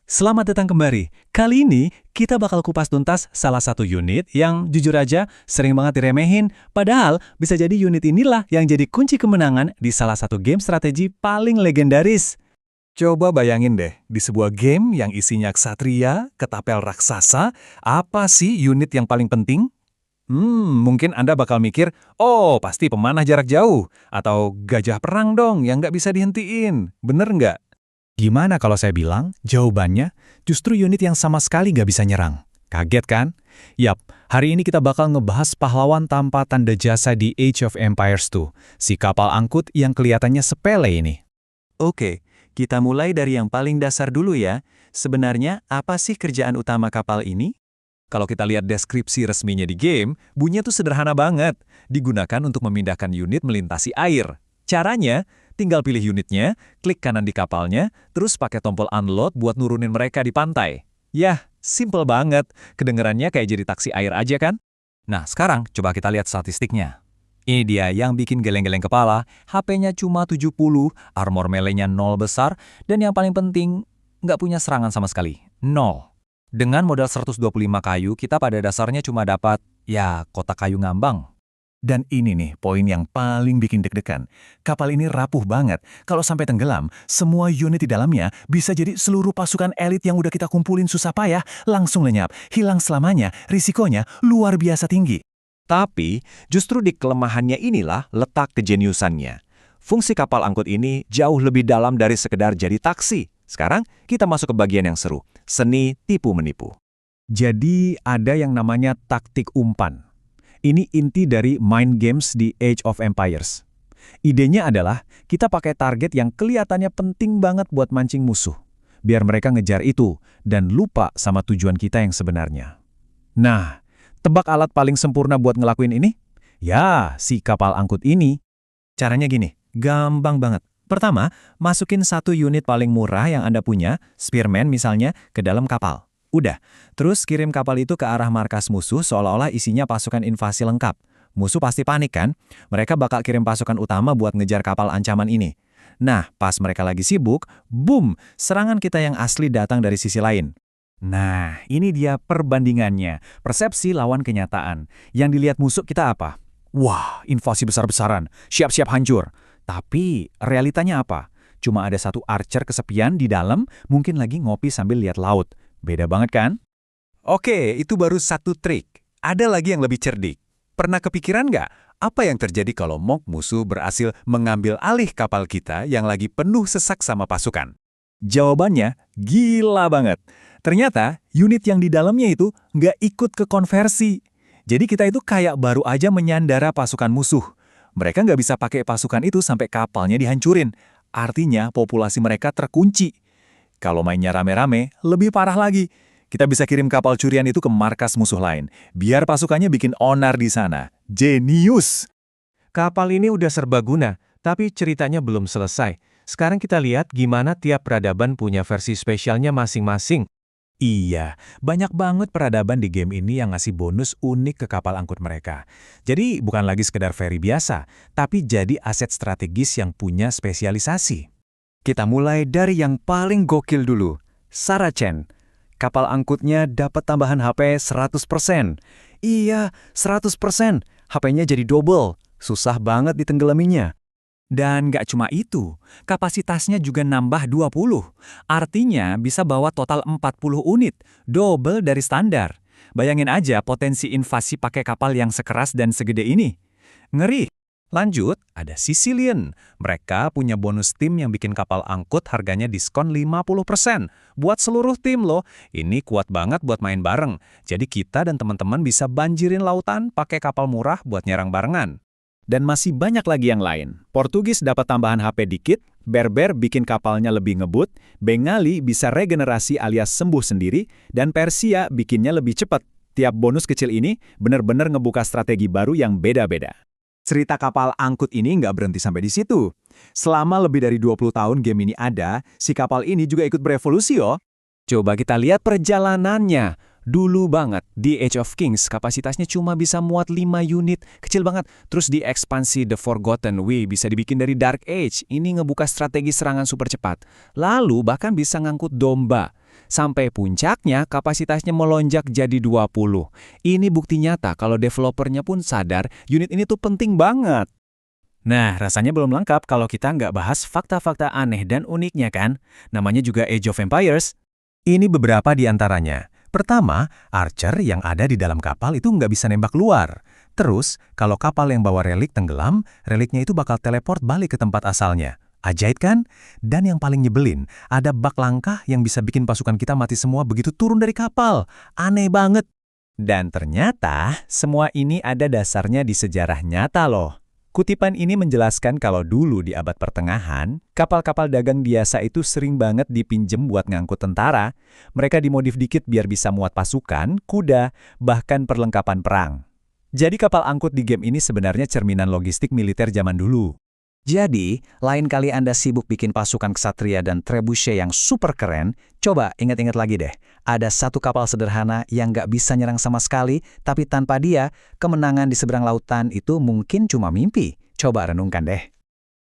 Selamat datang kembali. Kali ini kita bakal kupas tuntas salah satu unit yang jujur aja sering banget diremehin, padahal bisa jadi unit inilah yang jadi kunci kemenangan di salah satu game strategi paling legendaris. Coba bayangin deh, di sebuah game yang isinya ksatria, ketapel raksasa, apa sih unit yang paling penting? Mungkin Anda bakal mikir, oh pasti pemanah jarak jauh, atau gajah perang dong yang nggak bisa dihentiin. Bener nggak? Gimana kalau saya bilang, jawabannya justru unit yang sama sekali nggak bisa nyerang. Kaget kan? Yap, hari ini kita bakal ngebahas pahlawan tanpa tanda jasa di Age of Empires 2, si kapal angkut yang kelihatannya sepele ini. Oke, kita mulai dari yang paling dasar dulu ya. Sebenarnya apa sih kerjaan utama kapal ini? Kalau kita lihat deskripsi resminya di game, bunyinya tuh sederhana banget. Digunakan untuk memindahkan unit melintasi air. Caranya, tinggal pilih unitnya, klik kanan di kapalnya, terus pakai tombol unload buat nurunin mereka di pantai. Yah, simple banget. Kedengerannya kayak jadi taksi air aja kan? Nah, sekarang coba kita lihat statistiknya. Ini dia yang bikin geleng-geleng kepala, HP-nya cuma 70, armor melee-nya 0 besar, dan yang paling penting, nggak punya serangan sama sekali, 0. Dengan modal 125 kayu, kita pada dasarnya cuma dapat, ya, kotak kayu ngambang. Dan ini nih poin yang paling bikin deg-degan. Kapal ini rapuh banget. Kalau sampai tenggelam, semua unit di dalamnya bisa jadi seluruh pasukan elit yang udah kita kumpulin susah payah langsung lenyap, hilang selamanya, risikonya luar biasa tinggi. Tapi, justru di kelemahannya inilah letak kejeniusannya. Fungsi kapal angkut ini jauh lebih dalam dari sekedar jadi taksi. Sekarang, kita masuk ke bagian yang seru, seni tipu-menipu. Jadi ada yang namanya taktik umpan. Ini inti dari mind games di Age of Empires. Idenya adalah kita pakai target yang kelihatannya penting banget buat mancing musuh, biar mereka ngejar itu dan lupa sama tujuan kita yang sebenarnya. Nah, tebak alat paling sempurna buat ngelakuin ini? Ya, si kapal angkut ini. Caranya gini, gampang banget. Pertama, masukin satu unit paling murah yang Anda punya, Spearman misalnya, ke dalam kapal. Udah, terus kirim kapal itu ke arah markas musuh seolah-olah isinya pasukan invasi lengkap. Musuh pasti panik kan? Mereka bakal kirim pasukan utama buat ngejar kapal ancaman ini. Nah, pas mereka lagi sibuk, boom, serangan kita yang asli datang dari sisi lain. Nah, ini dia perbandingannya. Persepsi lawan kenyataan. Yang dilihat musuh kita apa? Wah, invasi besar-besaran, siap-siap hancur. Tapi, realitanya apa? Cuma ada satu archer kesepian di dalam, mungkin lagi ngopi sambil lihat laut. Beda banget kan? Oke, itu baru satu trik. Ada lagi yang lebih cerdik. Pernah kepikiran nggak apa yang terjadi kalau mock musuh berhasil mengambil alih kapal kita yang lagi penuh sesak sama pasukan? Jawabannya gila banget. Ternyata unit yang di dalamnya itu nggak ikut ke konversi. Jadi kita itu kayak baru aja menyandara pasukan musuh. Mereka nggak bisa pakai pasukan itu sampai kapalnya dihancurin. Artinya populasi mereka terkunci. Kalau mainnya rame-rame, lebih parah lagi. Kita bisa kirim kapal curian itu ke markas musuh lain, biar pasukannya bikin onar di sana. Jenius! Kapal ini udah serbaguna, tapi ceritanya belum selesai. Sekarang kita lihat gimana tiap peradaban punya versi spesialnya masing-masing. Iya, banyak banget peradaban di game ini yang ngasih bonus unik ke kapal angkut mereka. Jadi bukan lagi sekedar ferry biasa, tapi jadi aset strategis yang punya spesialisasi. Kita mulai dari yang paling gokil dulu, Saracen. Kapal angkutnya dapat tambahan HP 100%. Iya, 100%. HP-nya jadi double. Susah banget ditenggelaminya. Dan nggak cuma itu, kapasitasnya juga nambah 20. Artinya bisa bawa total 40 unit, double dari standar. Bayangin aja potensi invasi pakai kapal yang sekeras dan segede ini. Ngeri. Lanjut, ada Sicilian. Mereka punya bonus tim yang bikin kapal angkut harganya diskon 50%. Buat seluruh tim loh, ini kuat banget buat main bareng. Jadi kita dan teman-teman bisa banjirin lautan pakai kapal murah buat nyerang barengan. Dan masih banyak lagi yang lain. Portugis dapat tambahan HP dikit, Berber bikin kapalnya lebih ngebut, Bengali bisa regenerasi alias sembuh sendiri, dan Persia bikinnya lebih cepat. Tiap bonus kecil ini benar-benar ngebuka strategi baru yang beda-beda. Cerita kapal angkut ini nggak berhenti sampai di situ. Selama lebih dari 20 tahun game ini ada, si kapal ini juga ikut berevolusi yo. Coba kita lihat perjalanannya. Dulu banget, di Age of Kings kapasitasnya cuma bisa muat 5 unit, kecil banget. Terus di ekspansi The Forgotten Way bisa dibikin dari Dark Age, ini ngebuka strategi serangan super cepat. Lalu bahkan bisa ngangkut domba. Sampai puncaknya kapasitasnya melonjak jadi 20. Ini bukti nyata kalau developernya pun sadar unit ini tuh penting banget. Nah, rasanya belum lengkap kalau kita nggak bahas fakta-fakta aneh dan uniknya kan? Namanya juga Age of Empires. Ini beberapa di antaranya. Pertama, archer yang ada di dalam kapal itu nggak bisa nembak luar. Terus, kalau kapal yang bawa relik tenggelam, reliknya itu bakal teleport balik ke tempat asalnya. Ajaib kan? Dan yang paling nyebelin, ada bak langkah yang bisa bikin pasukan kita mati semua begitu turun dari kapal. Aneh banget. Dan ternyata, semua ini ada dasarnya di sejarah nyata loh. Kutipan ini menjelaskan kalau dulu di abad pertengahan, kapal-kapal dagang biasa itu sering banget dipinjem buat ngangkut tentara. Mereka dimodif dikit biar bisa muat pasukan, kuda, bahkan perlengkapan perang. Jadi kapal angkut di game ini sebenarnya cerminan logistik militer zaman dulu. Jadi, lain kali Anda sibuk bikin pasukan ksatria dan trebuchet yang super keren, coba ingat-ingat lagi deh, ada satu kapal sederhana yang nggak bisa nyerang sama sekali, tapi tanpa dia, kemenangan di seberang lautan itu mungkin cuma mimpi. Coba renungkan deh.